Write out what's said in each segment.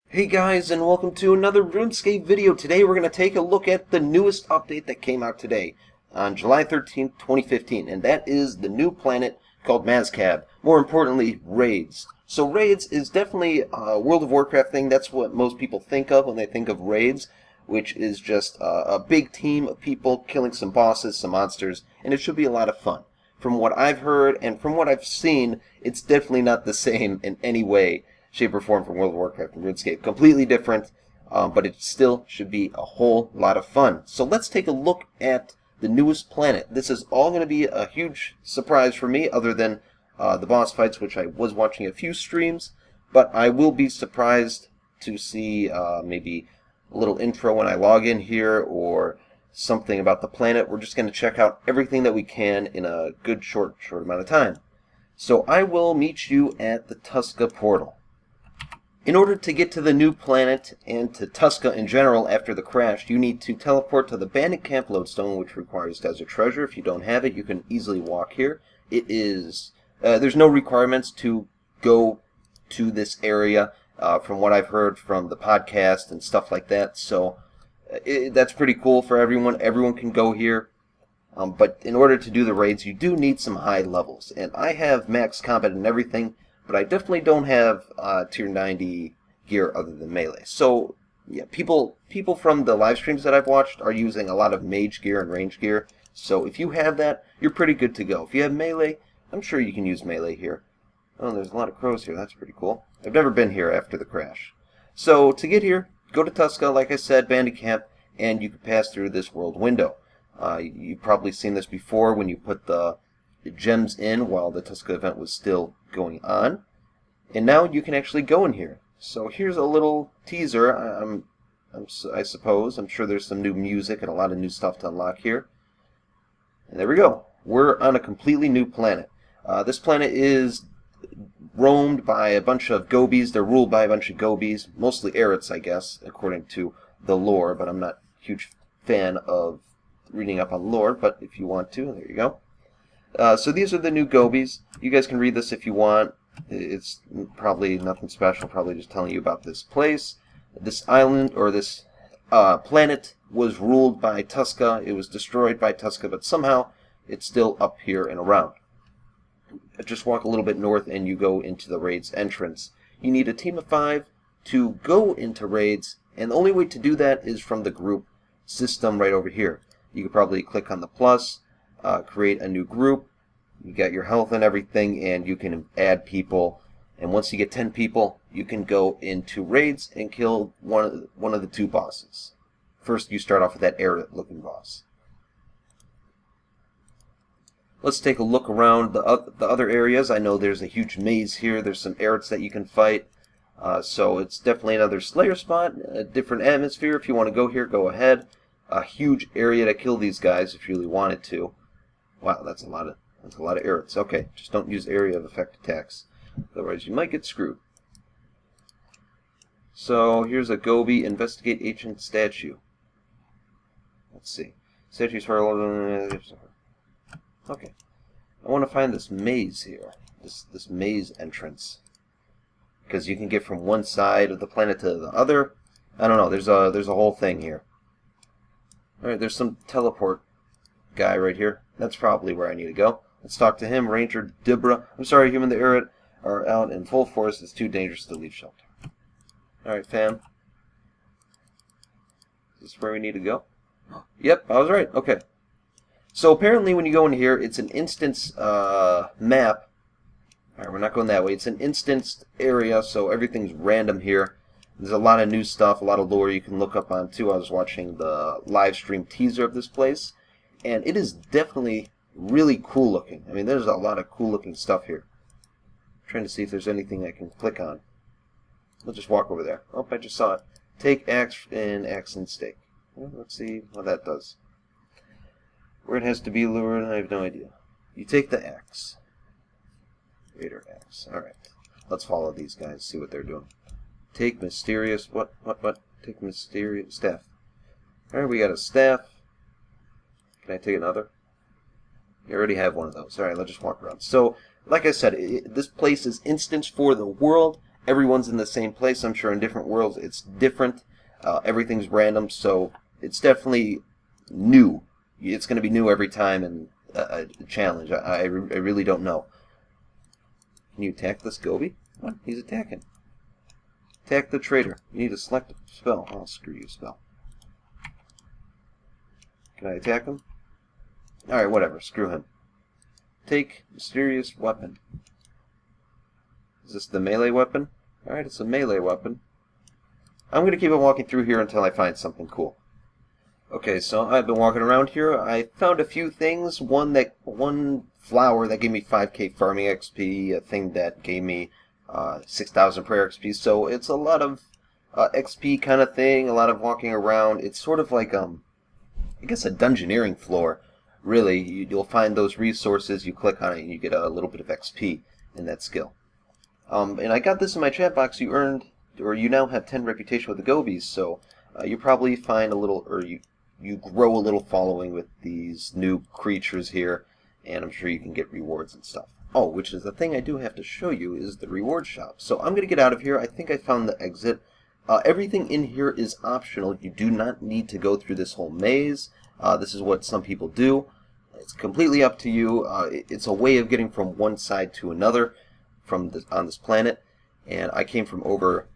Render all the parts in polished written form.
Hey guys, and welcome to another Runescape video. Today we're going to take a look at the newest update that came out today on July 13th, 2015, and that is the new planet called Mazcab. More importantly, raids. So raids is definitely a World of Warcraft thing. That's what most people think of when they think of raids, which is just a big team of people killing some bosses, some monsters, and it should be a lot of fun. From what I've heard and from what I've seen, it's definitely not the same in any way, shape, or form from World of Warcraft and RuneScape. Completely different, but it still should be a whole lot of fun. So let's take a look at the newest planet. This is all going to be a huge surprise for me, other than the boss fights, which I was watching a few streams, but I will be surprised to see maybe a little intro when I log in here, or something about the planet. We're just going to check out everything that we can in a good short amount of time. So I will meet you at the Tusca portal. In order to get to the new planet and to Tusca in general after the crash, you need to teleport to the Bandit Camp Lodestone, which requires Desert Treasure. If you don't have it, you can easily walk here. It is there's no requirements to go to this area, from what I've heard from the podcast and stuff like that. So that's pretty cool for everyone. Everyone can go here. But in order to do the raids, you do need some high levels. And I have max combat and everything, but I definitely don't have tier 90 gear other than melee. So yeah, people from the live streams that I've watched are using a lot of mage gear and range gear. So if you have that, you're pretty good to go. If you have melee, I'm sure you can use melee here. Oh, there's a lot of crows here. That's pretty cool. I've never been here after the crash. So to get here, go to Tusca, like I said, Bandit Camp, and you can pass through this world window. You've probably seen this before when you put the gems in while the Tusca event was still going on. And now you can actually go in here. So here's a little teaser, I suppose. I'm sure there's some new music and a lot of new stuff to unlock here. And there we go. We're on a completely new planet. This planet is roamed by a bunch of Goebies. They're ruled by a bunch of Goebies, mostly Arits, I guess, according to the lore, but I'm not a huge fan of reading up on lore, but if you want to, there you go. So these are the new Goebies. You guys can read this if you want. It's probably nothing special, probably just telling you about this place. This island, or this planet, was ruled by Tusca. It was destroyed by Tusca, but somehow it's still up here and around. Just walk a little bit north and you go into the raids entrance. You need a team of 5 to go into raids, and the only way to do that is from the group system right over here. You could probably click on the plus, create a new group. You got your health and everything, and you can add people. And once you get 10 people, you can go into raids and kill one of the 2 bosses. First, you start off with that air-looking boss. Let's take a look around the other areas. I know there's a huge maze here. There's some Arits that you can fight. So it's definitely another Slayer spot, a different atmosphere. If you want to go here, go ahead. A huge area to kill these guys if you really wanted to. Wow, that's a lot of Arits. Okay, just don't use area of effect attacks, otherwise you might get screwed. So here's a Goebie. Investigate ancient statue. Let's see. Statues for okay. I want to find this maze here. This maze entrance, because you can get from one side of the planet to the other. I don't know. There's a whole thing here. Alright, there's some teleport guy right here. That's probably where I need to go. Let's talk to him. Ranger Dibra. I'm sorry, human. The Arid are out in full force. It's too dangerous to leave shelter. Alright, fam. Is this where we need to go? Yep, I was right. Okay. So apparently when you go in here, it's an instance map. Alright, we're not going that way. It's an instanced area, so everything's random here. There's a lot of new stuff, a lot of lore you can look up on too. I was watching the live stream teaser of this place, and it is definitely really cool looking. I mean, there's a lot of cool looking stuff here. I'm trying to see if there's anything I can click on. We'll just walk over there. Oh, I just saw it. Take axe and stake. Well, let's see what that does. Where it has to be lured, I have no idea. You take the axe. Raider axe. Alright. Let's follow these guys, see what they're doing. Take mysterious, what? Take mysterious staff. Alright, we got a staff. Can I take another? You already have one of those. Alright, let's just walk around. So, like I said, this place is instanced for the world. everyone's in the same place. I'm sure in different worlds it's different. Everything's random, so it's definitely new. It's going to be new every time and a challenge. I really don't know. Can you attack this Goebie? What? He's attacking. Attack the traitor. You need to select a spell. Oh, screw you, spell. Can I attack him? Alright, whatever. Screw him. Take mysterious weapon. Is this the melee weapon? Alright, it's a melee weapon. I'm going to keep on walking through here until I find something cool. Okay, so I've been walking around here. I found a few things. One flower that gave me 5k farming XP, a thing that gave me 6,000 prayer XP. So it's a lot of XP kind of thing, a lot of walking around. It's sort of like I guess a dungeoneering floor. Really, you'll find those resources, you click on it, and you get a little bit of XP in that skill. And I got this in my chat box. You earned, or you now have 10 reputation with the Goebies, so you probably find a little, or you grow a little following with these new creatures here, and I'm sure you can get rewards and stuff. Oh, which is the thing I do have to show you, is the reward shop. So I'm going to get out of here. I think I found the exit. Everything in here is optional. You do not need to go through this whole maze. This is what some people do. It's completely up to you. It's a way of getting from one side to another on this planet. And I came from over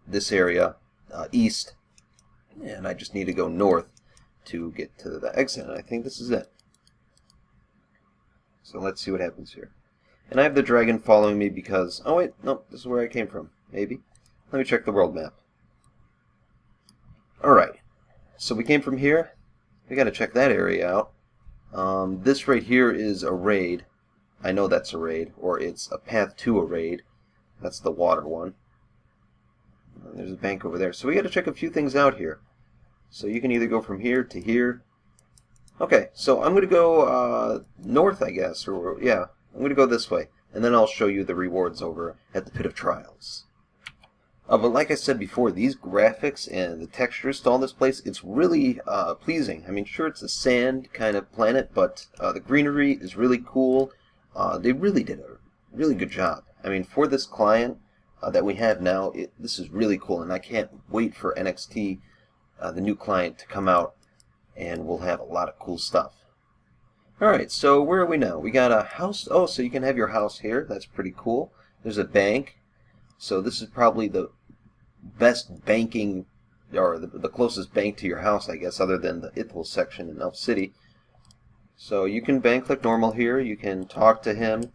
this area, east, and I just need to go north to get to the exit. And I think this is it. So let's see what happens here. And I have the dragon following me because... Oh wait, no, this is where I came from. Maybe. Let me check the world map. Alright. So we came from here. We gotta check that area out. This right here is a raid. I know that's a raid, or it's a path to a raid. That's the water one. There's a bank over there. So we gotta check a few things out here. So you can either go from here to here. Okay, so I'm gonna go north, I guess, or yeah, I'm gonna go this way, and then I'll show you the rewards over at the Pit of Trials. But like I said before, these graphics and the textures to all this place, it's really pleasing. I mean, sure, it's a sand kind of planet, but the greenery is really cool. They really did a really good job. I mean, for this client that we have now, this is really cool, and I can't wait for NXT, the new client, to come out, and we'll have a lot of cool stuff. Alright, so where are we now? We got a house. Oh, so you can have your house here. That's pretty cool. There's a bank. So this is probably the best banking, or the closest bank to your house, I guess, other than the Ithel section in Elf City. So you can bank like normal here. You can talk to him.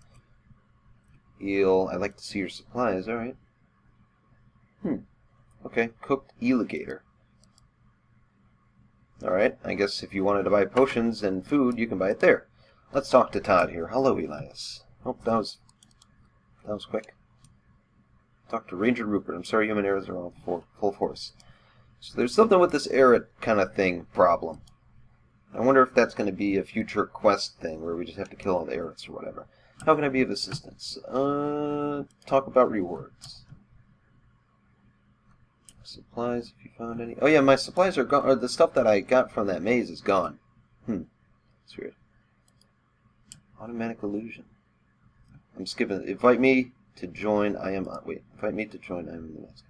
I'd like to see your supplies. Alright. Okay, cooked alligator. Alright, I guess if you wanted to buy potions and food, you can buy it there. Let's talk to Todd here. Hello, EIias. Oh, that was quick. Talk to Ranger Rupert. I'm sorry, human errors are all full force. So there's something with this error kind of thing problem. I wonder if that's going to be a future quest thing where we just have to kill all the errors or whatever. How can I be of assistance? Talk about rewards. Supplies, if you found any. Oh yeah, my supplies are gone. Or the stuff that I got from that maze is gone. That's weird. Automatic illusion. I'm skipping. Invite me to join. Invite me to join. I am in the Mazcab.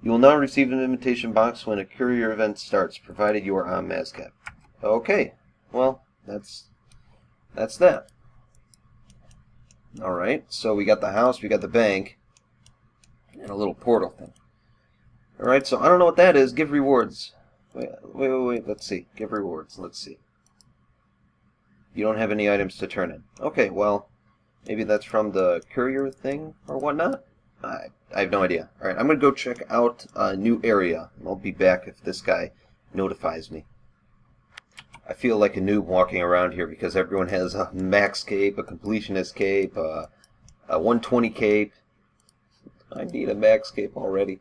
You will now receive an invitation box when a courier event starts, provided you are on Mazcab. Okay. Well, that's that. All right. So we got the house, we got the bank, and a little portal thing. All right. So I don't know what that is. Give rewards. Wait. Let's see. Give rewards. Let's see. You don't have any items to turn in. Okay. Well. Maybe that's from the courier thing or whatnot? I have no idea. Alright, I'm going to go check out a new area. I'll be back if this guy notifies me. I feel like a noob walking around here because everyone has a max cape, a completionist cape, a 120 cape. I need a max cape already.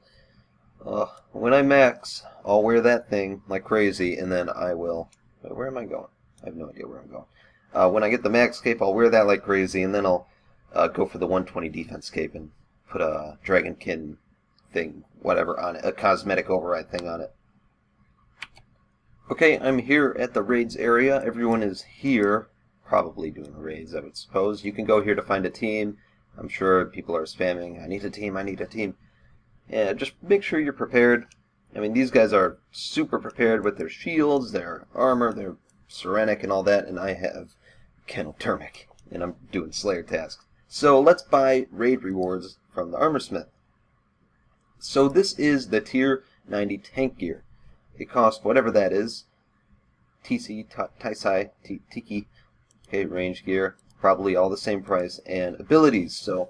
When I max, I'll wear that thing like crazy, and then I will... Where am I going? I have no idea where I'm going. When I get the max cape, I'll wear that like crazy, and then I'll go for the 120 defense cape and put a dragonkin thing, whatever, on it, a cosmetic override thing on it. Okay, I'm here at the raids area. Everyone is here, probably doing raids, I would suppose. You can go here to find a team, I'm sure people are spamming, I need a team, I need a team. Yeah, just make sure you're prepared. I mean, these guys are super prepared with their shields, their armor, their Serenic and all that, and I have Kenothermic, and I'm doing Slayer tasks. So let's buy raid rewards from the Armorsmith. So this is the tier 90 tank gear. It costs whatever that is. TC, Taisai, Tiki, okay, range gear, probably all the same price, and abilities. So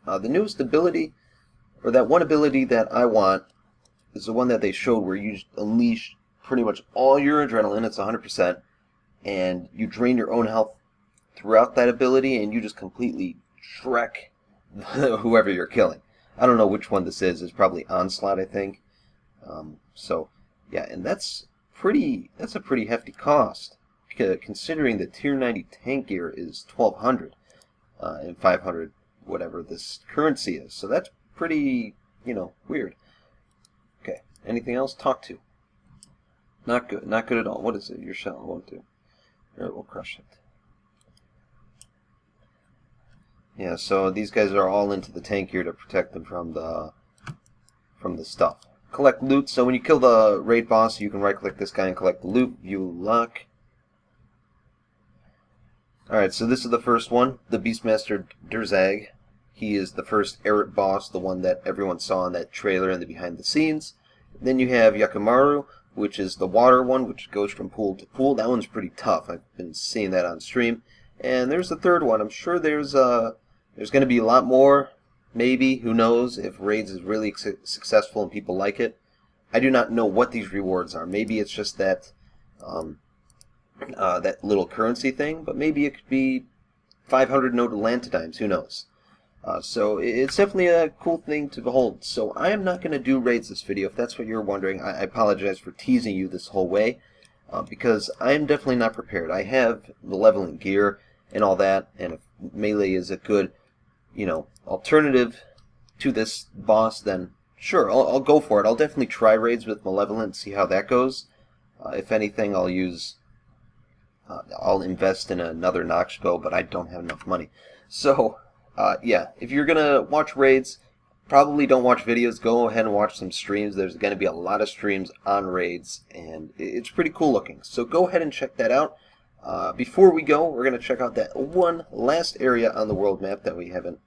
the newest ability, or that one ability that I want, is the one that they showed where you unleash pretty much all your adrenaline, it's 100%, and you drain your own health throughout that ability, and you just completely Shrek whoever you're killing. I don't know which one this is. It's probably Onslaught, I think. So, yeah, and that's a pretty hefty cost, considering the tier 90 tank gear is 1,200 and 500, whatever this currency is. So that's pretty, weird. Okay, anything else? Talk to. Not good. Not good at all. What is it? Your shell won't do. Alright, we'll crush it. Yeah, so these guys are all into the tank gear to protect them from the stuff. Collect loot. So when you kill the raid boss, you can right-click this guy and collect the loot. View luck. Alright, so this is the first one, the Beastmaster Durzag. He is the first Eret boss, the one that everyone saw in that trailer and the behind the scenes. Then you have Yakimaru, which is the water one, which goes from pool to pool. That one's pretty tough. I've been seeing that on stream. And there's the third one. I'm sure there's going to be a lot more, maybe. Who knows if Raids is really successful and people like it. I do not know what these rewards are. Maybe it's just that that little currency thing, but maybe it could be 500 noted Lantodimes. Who knows? So it's definitely a cool thing to behold. So I am not going to do raids this video. If that's what you're wondering, I apologize for teasing you this whole way, because I am definitely not prepared. I have the leveling gear and all that, and if melee is a good, alternative to this boss, then sure, I'll go for it. I'll definitely try raids with Malevolent, see how that goes. If anything, I'll invest in another Nox bow, but I don't have enough money. So, yeah, if you're going to watch raids, probably don't watch videos. Go ahead and watch some streams. There's going to be a lot of streams on raids, and it's pretty cool looking. So go ahead and check that out. Before we go, we're going to check out that one last area on the world map that we haven't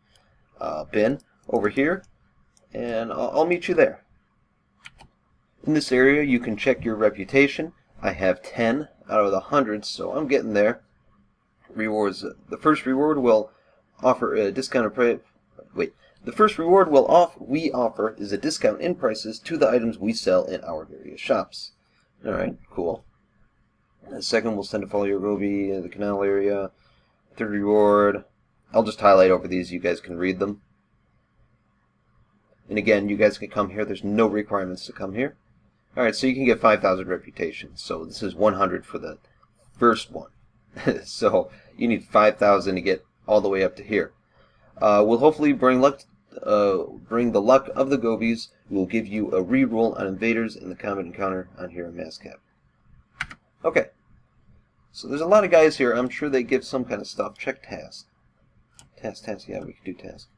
been over here, and I'll meet you there. In this area, you can check your reputation. I have 10 out of the 100, so I'm getting there. Rewards. The first reward will offer a discounted price. Wait. The first reward we offer is a discount in prices to the items we sell in our various shops. Alright, cool. The second will send to follow your Goebies in the canal area. Third reward, I'll just highlight over these, you guys can read them. And again, you guys can come here, there's no requirements to come here. Alright, so you can get 5,000 reputation. So this is 100 for the first one. So you need 5,000 to get all the way up to here. We'll hopefully bring the luck of the Goebies. We'll give you a reroll on invaders in the combat encounter on here in Mazcab. Okay. So there's a lot of guys here. I'm sure they give some kind of stuff. Check task. Task. Yeah, we can do task.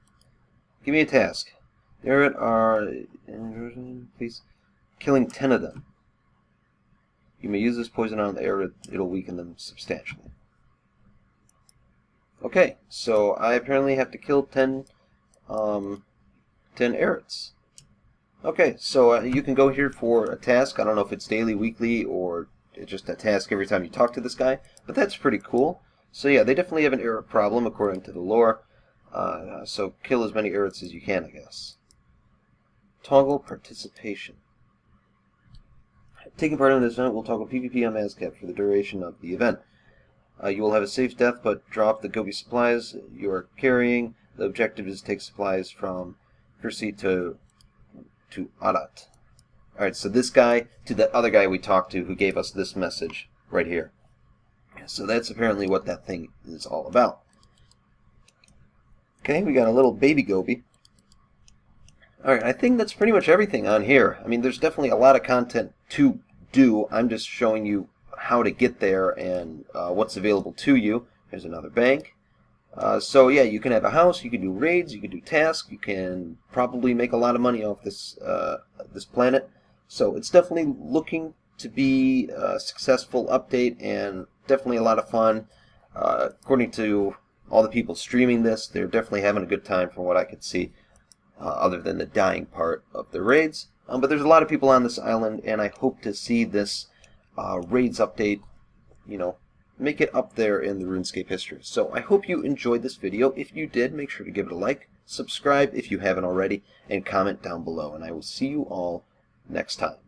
Give me a task. There are, please, killing 10 of them. You may use this poison on the air. It'll weaken them substantially. Okay, so I apparently have to kill 10 Erets. Okay, so you can go here for a task. I don't know if it's daily, weekly, or it's just a task every time you talk to this guy, but that's pretty cool. So yeah, they definitely have an Eret problem according to the lore. So kill as many Erets as you can, I guess. Toggle participation. Taking part in this event will toggle PvP on Mazcab for the duration of the event. You will have a safe death, but drop the Goebies supplies you are carrying. The objective is to take supplies from Percy to Adat. Alright, so this guy to the other guy we talked to who gave us this message right here. So that's apparently what that thing is all about. Okay, we got a little baby Goebie. Alright, I think that's pretty much everything on here. I mean, there's definitely a lot of content to do. I'm just showing you how to get there and what's available to you. There's another bank. So yeah, you can have a house, you can do raids, you can do tasks, you can probably make a lot of money off this planet. So it's definitely looking to be a successful update and definitely a lot of fun. According to all the people streaming this, they're definitely having a good time from what I could see, other than the dying part of the raids. But there's a lot of people on this island, and I hope to see this raids update, make it up there in the RuneScape history. So I hope you enjoyed this video. If you did, make sure to give it a like, subscribe if you haven't already, and comment down below. And I will see you all next time.